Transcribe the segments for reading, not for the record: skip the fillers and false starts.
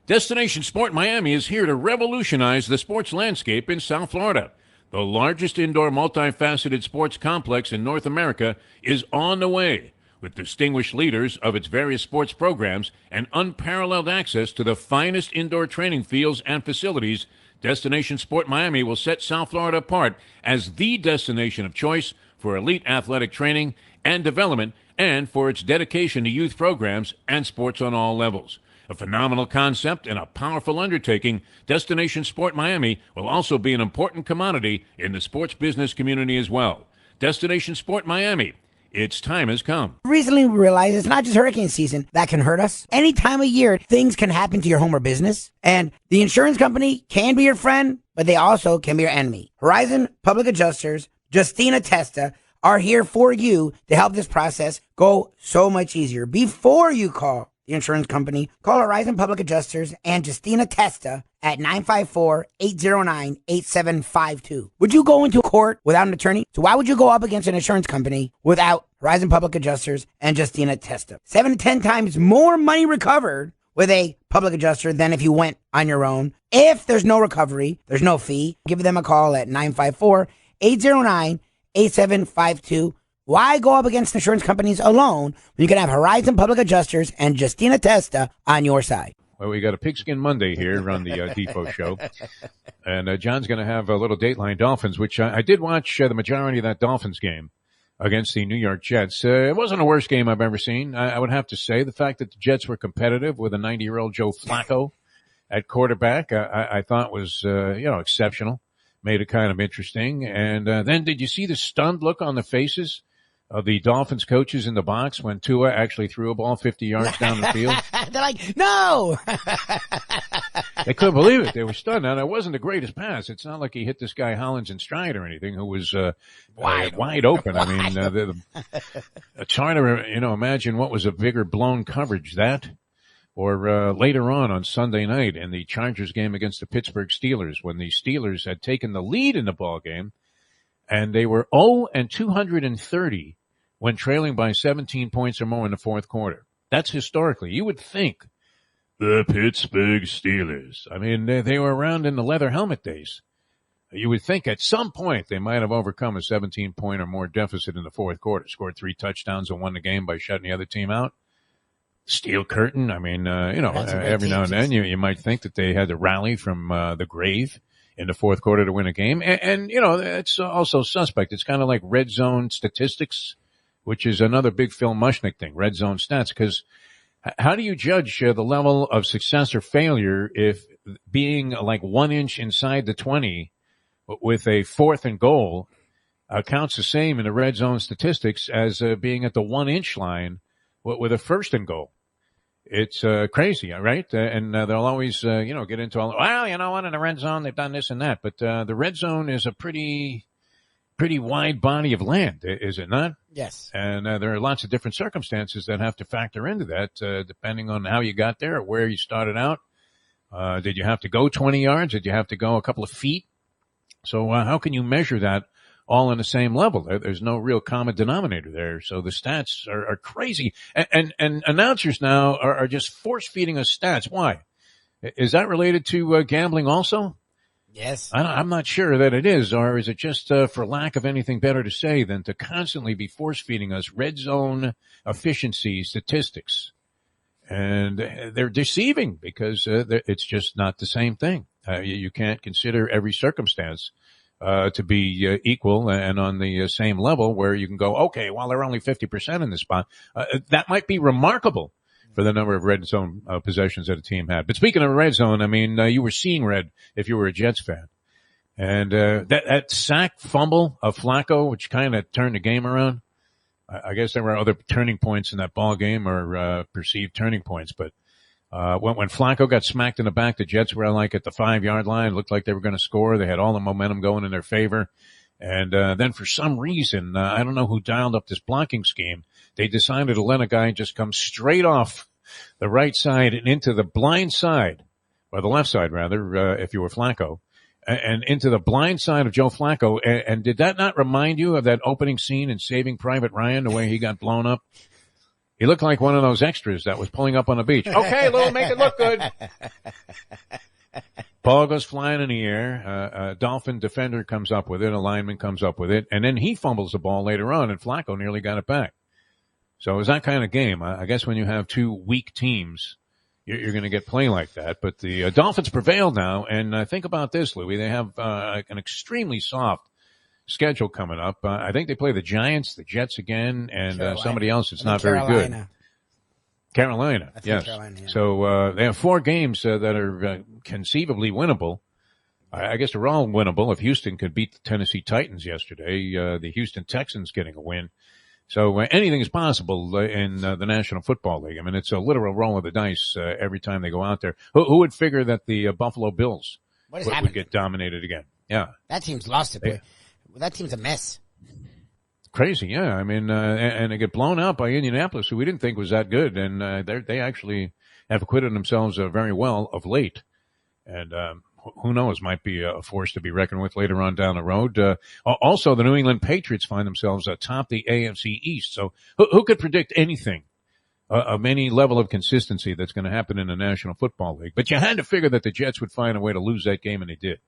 Destination Sport Miami is here to revolutionize the sports landscape in South Florida. The largest indoor multifaceted sports complex in North America is on the way, with distinguished leaders of its various sports programs and unparalleled access to the finest indoor training fields and facilities. Destination Sport Miami will set South Florida apart as the destination of choice for elite athletic training and development, and for its dedication to youth programs and sports on all levels. A phenomenal concept and a powerful undertaking, Destination Sport Miami will also be an important commodity in the sports business community as well. Destination Sport Miami, its time has come. Recently, we realized it's not just hurricane season that can hurt us. Any time of year, things can happen to your home or business. And the insurance company can be your friend, but they also can be your enemy. Horizon Public Adjusters, Justina Testa, are here for you to help this process go so much easier. Before you call the insurance company, call Horizon Public Adjusters and Justina Testa at 954-809-8752. Would you go into court without an attorney? So why would you go up against an insurance company without Horizon Public Adjusters and Justina Testa? 7 to 10 times more money recovered with a public adjuster than if you went on your own. If there's no recovery, there's no fee. Give them a call at 954-809-8752. Why go up against insurance companies alone when you can have Horizon Public Adjusters and Justina Testa on your side? Well, we got a Pigskin Monday here on the Defo show. And John's going to have a little Dateline Dolphins, which I did watch the majority of that Dolphins game against the New York Jets. It wasn't the worst game I've ever seen, I would have to say. The fact that the Jets were competitive with a 90-year-old Joe Flacco at quarterback, I thought was, exceptional. Made it kind of interesting. And then did you see the stunned look on the faces of the Dolphins coaches in the box when Tua actually threw a ball 50 yards down the field? They're like, no! They couldn't believe it. They were stunned. Now, that wasn't the greatest pass. It's not like he hit this guy Hollins in stride or anything, who was wide open. I mean, it's hard to, imagine what was a bigger blown coverage, that or later on Sunday night in the Chargers game against the Pittsburgh Steelers, when the Steelers had taken the lead in the ball game, and they were 0-230 when trailing by 17 points or more in the fourth quarter. That's historically. You would think the Pittsburgh Steelers, I mean, they were around in the leather helmet days. You would think at some point they might have overcome a 17-point or more deficit in the fourth quarter, scored 3 touchdowns and won the game by shutting the other team out. Steel curtain. I mean, every now and then you might think that they had to rally from the grave in the fourth quarter to win a game. And it's also suspect. It's kind of like red zone statistics, which is another big Phil Mushnick thing, red zone stats. Because how do you judge the level of success or failure if being like 1 inch inside the 20 with a 4th and goal counts the same in the red zone statistics as being at the 1 inch line with a 1st and goal? It's crazy, right? And they'll always, get into all, well, in the red zone, they've done this and that. But the red zone is a pretty wide body of land, is it not? Yes. And there are lots of different circumstances that have to factor into that, depending on how you got there or where you started out. Did you have to go 20 yards? Did you have to go a couple of feet? So how can you measure that all on the same level? There's no real common denominator there. So the stats are crazy. And announcers now are just force feeding us stats. Why? Is that related to gambling also? Yes. I'm not sure that it is, or is it just for lack of anything better to say than to constantly be force feeding us red zone efficiency statistics? And they're deceiving because it's just not the same thing. You can't consider every circumstance to be equal and on the same level where you can go, okay, well, they're only 50% in this spot. That might be remarkable for the number of red zone possessions that a team had. But speaking of red zone, I mean, you were seeing red if you were a Jets fan. And that sack fumble of Flacco, which kind of turned the game around. I guess there were other turning points in that ball game, or perceived turning points. But when Flacco got smacked in the back, the Jets were like at the 5-yard line. It looked like they were going to score. They had all the momentum going in their favor. And then for some reason, I don't know who dialed up this blocking scheme. They decided to let a guy just come straight off the right side and into the blind side, or the left side rather, if you were Flacco, and into the blind side of Joe Flacco. And did that not remind you of that opening scene in Saving Private Ryan, the way he got blown up? He looked like one of those extras that was pulling up on the beach. Okay, Lou, make it look good. Ball goes flying in the air. A Dolphin defender comes up with it. A lineman comes up with it. And then he fumbles the ball later on, and Flacco nearly got it back. So it was that kind of game. I guess when you have two weak teams, you're going to get play like that. But the Dolphins prevailed now. And think about this, Lubie. They have an extremely soft schedule coming up. I think they play the Giants, the Jets again, and somebody else that's not very good. Carolina, yes. Carolina, yeah. So they have 4 games that are conceivably winnable. I guess they're all winnable. If Houston could beat the Tennessee Titans yesterday, the Houston Texans getting a win. So anything is possible in the National Football League. I mean, it's a literal roll of the dice every time they go out there. Who would figure that the Buffalo Bills would get dominated again? Yeah. That team's lost it. That team's a mess. Crazy, yeah. I mean, and they get blown out by Indianapolis, who we didn't think was that good, and they actually have acquitted themselves very well of late. And who knows, might be a force to be reckoned with later on down the road. Also, the New England Patriots find themselves atop the AFC East. So who could predict anything of any level of consistency that's going to happen in the National Football League? But you had to figure that the Jets would find a way to lose that game, and they did.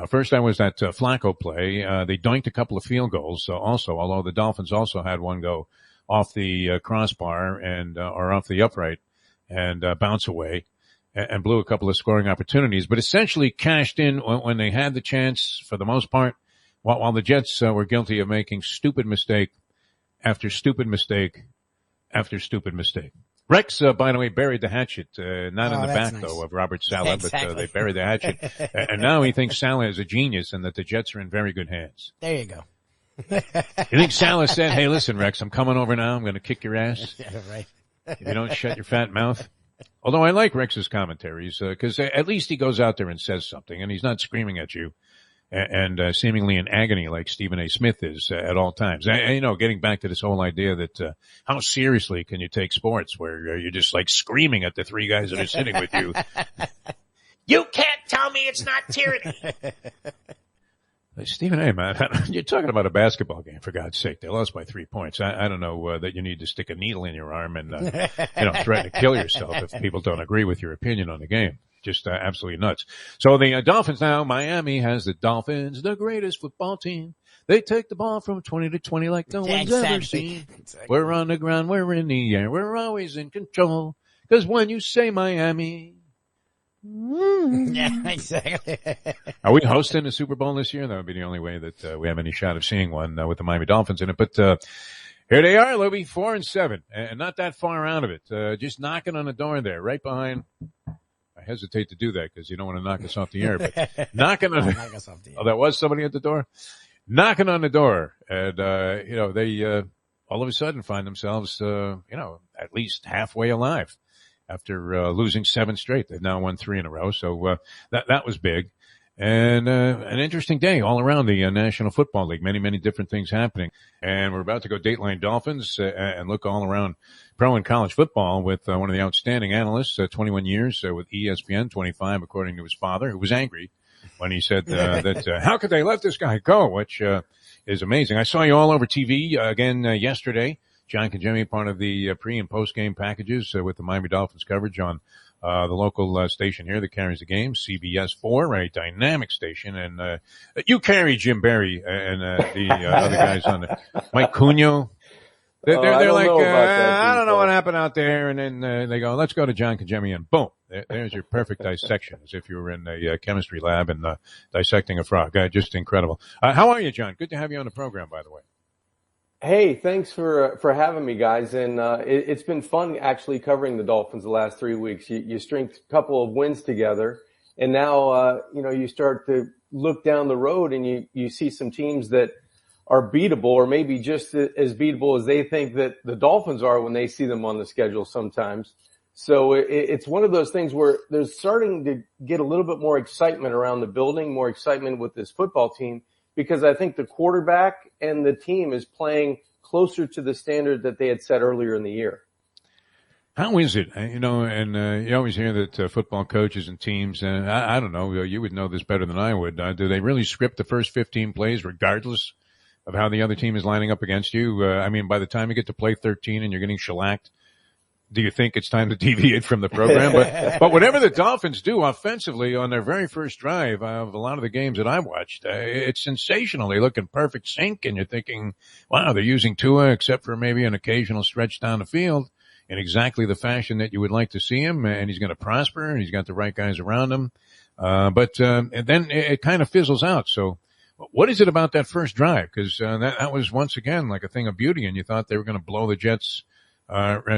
First, that was that Flacco play. They doinked a couple of field goals also, although the Dolphins also had one go off the crossbar and or off the upright and bounce away and blew a couple of scoring opportunities, but essentially cashed in when they had the chance for the most part, while the Jets were guilty of making stupid mistake after stupid mistake after stupid mistake. Rex, by the way, buried the hatchet, not in the back, nice, though, of Robert Saleh, exactly. But they buried the hatchet. And now he thinks Saleh is a genius and that the Jets are in very good hands. There you go. You think Saleh said, hey, listen, Rex, I'm coming over now. I'm going to kick your ass. Yeah, right. If you don't shut your fat mouth. Although I like Rex's commentaries, because at least he goes out there and says something, and he's not screaming at you and seemingly in agony like Stephen A. Smith is at all times. And, getting back to this whole idea that how seriously can you take sports where you're just like screaming at the 3 guys that are sitting with you. You can't tell me it's not tyranny. Stephen A., man, you're talking about a basketball game, for God's sake. They lost by 3 points. I don't know that you need to stick a needle in your arm and threaten to kill yourself if people don't agree with your opinion on the game. Just absolutely nuts. So the Dolphins now, Miami has the Dolphins, the greatest football team. They take the ball from 20 to 20 like no one's ever seen. Exactly. We're on the ground, we're in the air, we're always in control. Because when you say Miami... Yeah, exactly. Are we hosting the Super Bowl this year? That would be the only way that we have any shot of seeing one with the Miami Dolphins in it. But here they are, Lubie, 4-7, and not that far out of it. Just knocking on the door there, right behind... I hesitate to do that because you don't want to knock us off the air, but knocking on knock us off the air. Oh, there was somebody at the door? Knocking on the door. And, they all of a sudden find themselves, at least halfway alive after losing 7 straight. They've now won 3 in a row. So that was big. And an interesting day all around the National Football League. Many, many different things happening. And we're about to go Dateline Dolphins and look all around pro and college football with one of the outstanding analysts, 21 years with ESPN, 25 according to his father, who was angry when he said that how could they let this guy go, which is amazing. I saw you all over TV again yesterday. John Congemi, part of the pre- and post-game packages with the Miami Dolphins coverage on the local station here that carries the game, CBS 4, a dynamic station. And you carry Jim Barry and the other guys on the Mike Cunha. They're like, I don't know what happened out there. And then they go, let's go to John Congemi, and boom, there's your perfect dissection, as if you were in a chemistry lab and dissecting a frog. Just incredible. How are you, John? Good to have you on the program, by the way. Hey, thanks for having me, guys. And it's been fun actually covering the Dolphins the last 3 weeks. You string a couple of wins together, and now you start to look down the road and you see some teams that are beatable, or maybe just as beatable as they think that the Dolphins are when they see them on the schedule sometimes. So it's one of those things where there's starting to get a little bit more excitement around the building, more excitement with this football team, because I think the quarterback and the team is playing closer to the standard that they had set earlier in the year. How is it? You always hear that football coaches and teams, and I don't know, you would know this better than I would. Do they really script the first 15 plays regardless of how the other team is lining up against you? By the time you get to play 13 and you're getting shellacked, do you think it's time to deviate from the program? But whatever the Dolphins do offensively on their very first drive of a lot of the games that I've watched, it's sensational. They look in perfect sync, and you're thinking, wow, they're using Tua, except for maybe an occasional stretch down the field, in exactly the fashion that you would like to see him, and he's going to prosper, and he's got the right guys around him. But then it kind of fizzles out. So what is it about that first drive? Because that was once again like a thing of beauty, and you thought they were going to blow the Jets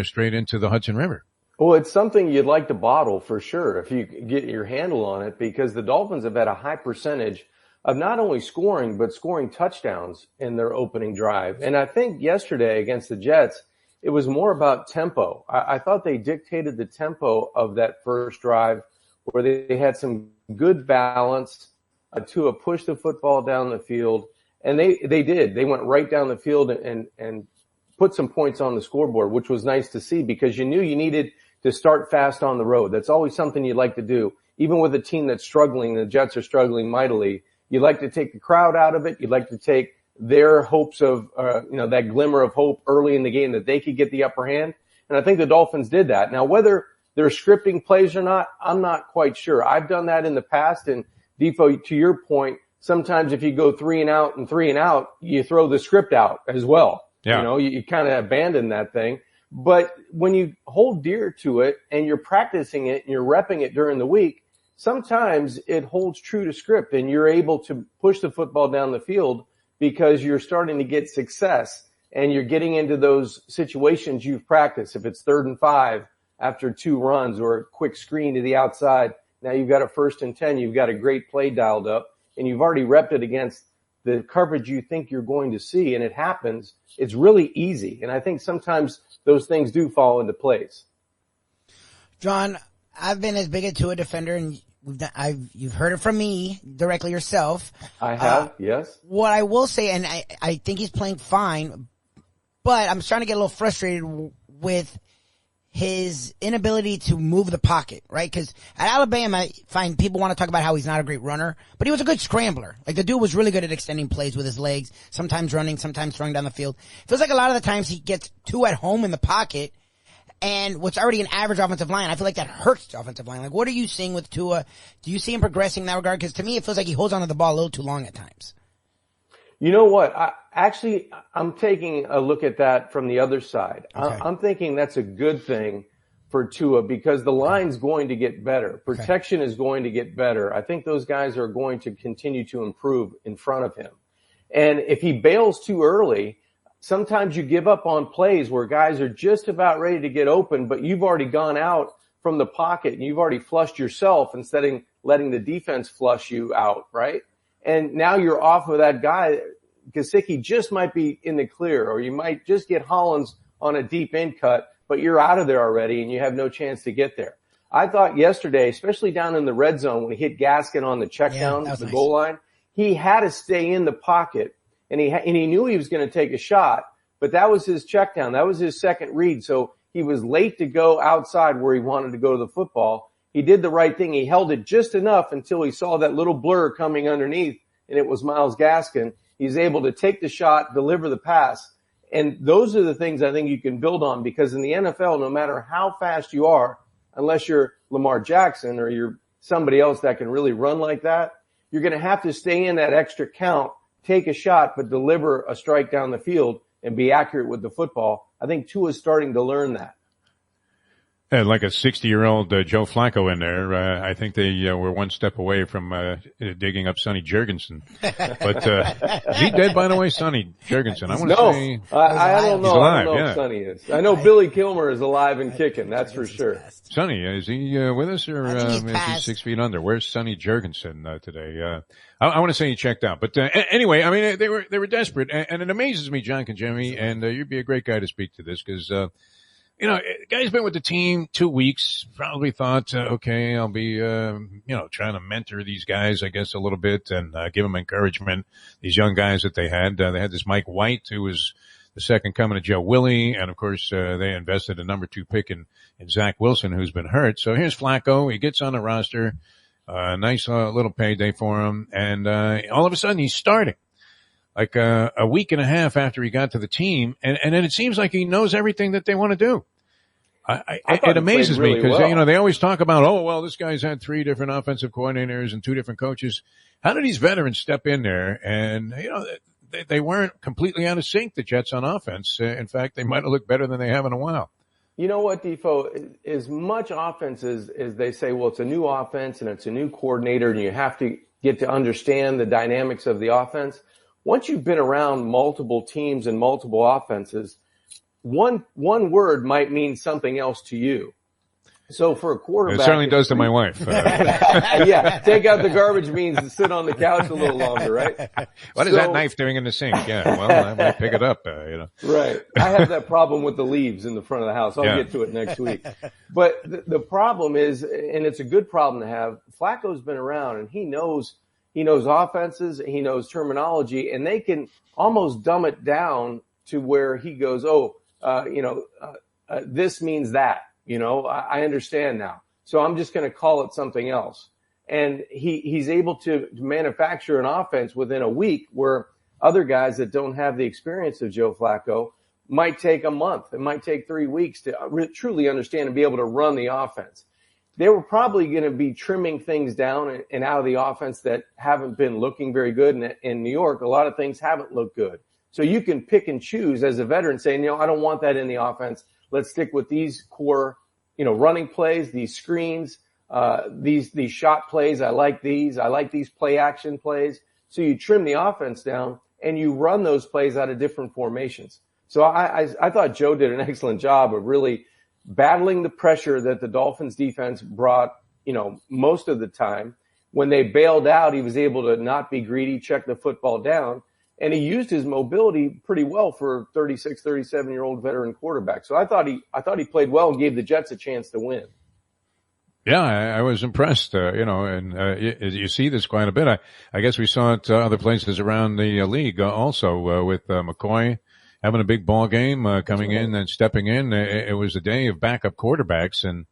straight into the Hudson River. Well, it's something you'd like to bottle for sure if you get your handle on it, because the Dolphins have had a high percentage of not only scoring, but scoring touchdowns in their opening drive. And I think yesterday against the Jets, it was more about tempo. I thought they dictated the tempo of that first drive, where they had some good balance to push the football down the field. And they did. They went right down the field and put some points on the scoreboard, which was nice to see, because you knew you needed to start fast on the road. That's always something you'd like to do. Even with a team that's struggling, the Jets are struggling mightily. You'd like to take the crowd out of it. You'd like to take their hopes of, that glimmer of hope early in the game that they could get the upper hand. And I think the Dolphins did that. Now, whether they're scripting plays or not, I'm not quite sure. I've done that in the past. And Defo, to your point, sometimes if you go 3 and out, you throw the script out as well. Yeah. You kind of abandon that thing. But when you hold dear to it and you're practicing it and you're repping it during the week, sometimes it holds true to script and you're able to push the football down the field because you're starting to get success and you're getting into those situations you've practiced. If it's 3rd and 5 after 2 runs or a quick screen to the outside, now you've got a 1st and 10, you've got a great play dialed up, and you've already repped it against the coverage you think you're going to see, and it happens. It's really easy. And I think sometimes those things do fall into place. John, I've been as big a Tua defender, and you've heard it from me directly yourself. I have, yes. What I will say, and I think he's playing fine, but I'm starting to get a little frustrated with his inability to move the pocket, right? Because at Alabama, I find people want to talk about how he's not a great runner, but he was a good scrambler. Like, the dude was really good at extending plays with his legs, sometimes running, sometimes throwing down the field. Feels like a lot of the times he gets too at home in the pocket, and what's already an average offensive line, I feel like that hurts the offensive line. Like, what are you seeing with Tua? Do you see him progressing in that regard? Because to me, it feels like he holds onto the ball a little too long at times. You know what? I'm taking a look at that from the other side. Okay. I'm thinking that's a good thing for Tua because the line's going to get better. Protection is going to get better. I think those guys are going to continue to improve in front of him. And if he bails too early, sometimes you give up on plays where guys are just about ready to get open, but you've already gone out from the pocket and you've already flushed yourself instead of letting the defense flush you out, right? And now you're off of that guy. Gesicki just might be in the clear, or you might just get Hollins on a deep end cut, but you're out of there already and you have no chance to get there. I thought yesterday, especially down in the red zone when he hit Gaskin on the check down the goal line, he had to stay in the pocket and he knew he was going to take a shot, but that was his check down. That was his second read. So he was late to go outside where he wanted to go to the football. He did the right thing. He held it just enough until he saw that little blur coming underneath, and it was Myles Gaskin. He's able to take the shot, deliver the pass. And those are the things I think you can build on, because in the NFL, no matter how fast you are, unless you're Lamar Jackson or you're somebody else that can really run like that, you're going to have to stay in that extra count, take a shot, but deliver a strike down the field and be accurate with the football. I think Tua's starting to learn that. Like a 60-year-old Joe Flacco in there. I think they were one step away from digging up Sonny Jurgensen. But is he dead, by the way, Sonny Jurgensen? I want to say I don't know. He's alive, I don't know if Sonny is. I know Billy Kilmer is alive and kicking. That's for sure. Sonny, is he with us, or is he 6 feet under? Where's Sonny Jurgensen today? I want to say he checked out. But anyway, I mean, they were desperate, and it amazes me, John Congemi, and you'd be a great guy to speak to this because. Guy's been with the team 2 weeks, probably thought, okay, I'll be, trying to mentor these guys, I guess, a little bit and, give them encouragement. These young guys that they had this Mike White, who was the second coming of Joe Willie. And of course, they invested a number 2 pick in Zach Wilson, who's been hurt. So here's Flacco. He gets on the roster, nice, little payday for him. And, all of a sudden he's starting. Like a week and a half after he got to the team, and then it seems like he knows everything that they want to do. It amazes me because, well. they always talk about, oh, well, this guy's had 3 different offensive coordinators and 2 different coaches. How did these veterans step in there? And, they weren't completely out of sync, the Jets, on offense. In fact, they might have looked better than they have in a while. You know what, Defo? As much offense as they say, well, it's a new offense and it's a new coordinator and you have to get to understand the dynamics of the offense. Once you've been around multiple teams and multiple offenses, one word might mean something else to you. So for a quarterback, it certainly does to my wife. Yeah, take out the garbage means to sit on the couch a little longer, right? What is that knife doing in the sink? Yeah, well, I might pick it up, Right. I have that problem with the leaves in the front of the house. I'll get to it next week. But the problem is, and it's a good problem to have, Flacco's been around and he knows offenses, he knows terminology, and they can almost dumb it down to where he goes, this means that. I understand now. So I'm just going to call it something else. And he's able to manufacture an offense within a week where other guys that don't have the experience of Joe Flacco might take a month. It might take 3 weeks to truly understand and be able to run the offense. They were probably going to be trimming things down and out of the offense that haven't been looking very good. And in New York, a lot of things haven't looked good. So you can pick and choose as a veteran saying, I don't want that in the offense. Let's stick with these core, running plays, these screens, these shot plays. I like these. I like these play action plays. So you trim the offense down and you run those plays out of different formations. So I thought Joe did an excellent job of really battling the pressure that the Dolphins defense brought, most of the time. When they bailed out, he was able to not be greedy, check the football down. And he used his mobility pretty well for a 36, 37-year-old veteran quarterback. So I thought he played well and gave the Jets a chance to win. Yeah, I was impressed, you see this quite a bit. I guess we saw it other places around the league also with McCoy having a big ball game, coming in and stepping in. It was a day of backup quarterbacks, and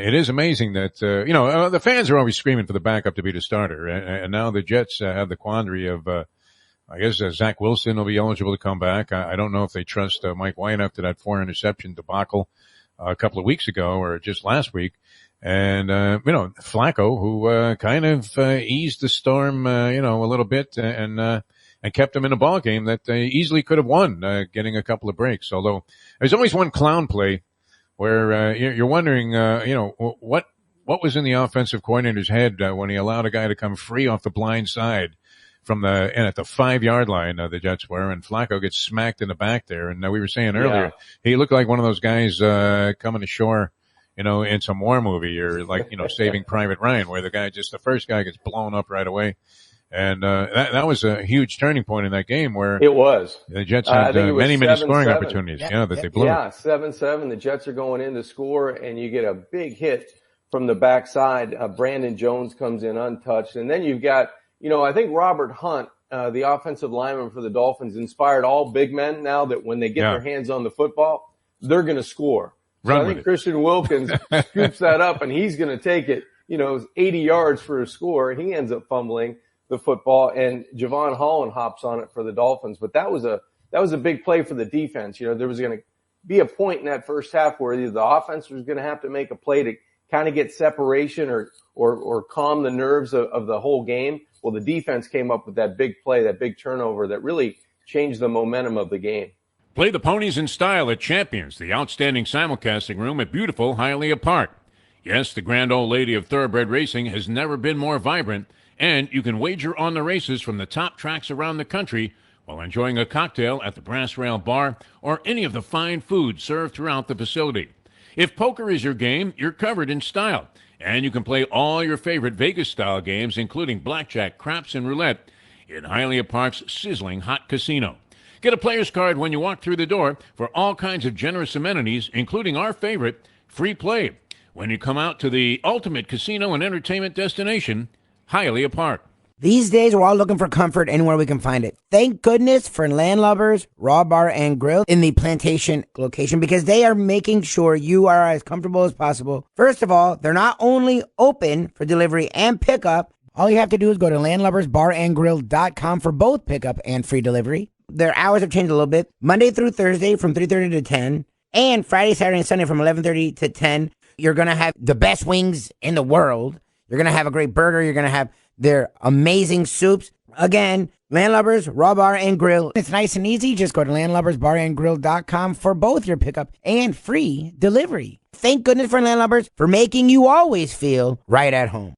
it is amazing that, the fans are always screaming for the backup to be the starter. And now the Jets have the quandary of, I guess Zach Wilson will be eligible to come back. I don't know if they trust Mike White after that 4-interception debacle a couple of weeks ago or just last week. And, Flacco, who kind of eased the storm, a little bit and kept them in a ball game that they easily could have won, getting a couple of breaks. Although there's always one clown play where you're wondering, what was in the offensive coordinator's head when he allowed a guy to come free off the blind side at the 5-yard line, the Jets were, and Flacco gets smacked in the back there. And we were saying earlier, he looked like one of those guys coming ashore, in some war movie or Saving Private Ryan, where the first guy gets blown up right away. And that was a huge turning point in that game where it was. The Jets had many scoring opportunities. Yeah, that they blew. Yeah, 7-7. The Jets are going in to score, and you get a big hit from the backside. Brandon Jones comes in untouched, and then you've got. I think Robert Hunt, the offensive lineman for the Dolphins, inspired all big men now that when they get their hands on the football, they're going to score. So I think Christian Wilkins scoops that up, and he's going to take it, 80 yards for a score. He ends up fumbling the football, and Javon Holland hops on it for the Dolphins. But that was a big play for the defense. There was going to be a point in that first half where either the offense was going to have to make a play to kind of get separation or calm the nerves of the whole game. Well, the defense came up with that big play, that big turnover that really changed the momentum of the game. Play the ponies in style at Champions, the outstanding simulcasting room at beautiful Hialeah Park. Yes, the grand old lady of thoroughbred racing has never been more vibrant, and you can wager on the races from the top tracks around the country while enjoying a cocktail at the Brass Rail Bar or any of the fine food served throughout the facility. If poker is your game, you're covered in style. And you can play all your favorite Vegas-style games, including blackjack, craps, and roulette, in Hialeah Park's sizzling hot casino. Get a player's card when you walk through the door for all kinds of generous amenities, including our favorite, free play, when you come out to the ultimate casino and entertainment destination, Hialeah Park. These days, we're all looking for comfort anywhere we can find it. Thank goodness for Landlubbers Raw Bar and Grill in the Plantation location, because they are making sure you are as comfortable as possible. First of all, they're not only open for delivery and pickup. All you have to do is go to landlubbersbarandgrill.com for both pickup and free delivery. Their hours have changed a little bit. Monday through Thursday from 3:30 to 10. And Friday, Saturday, and Sunday from 11:30 to 10, you're going to have the best wings in the world. You're going to have a great burger. You're going to have their amazing soups. Again, Landlubbers, Raw Bar and Grill. It's nice and easy. Just go to landlubbersbarandgrill.com for both your pickup and free delivery. Thank goodness for Landlubbers for making you always feel right at home.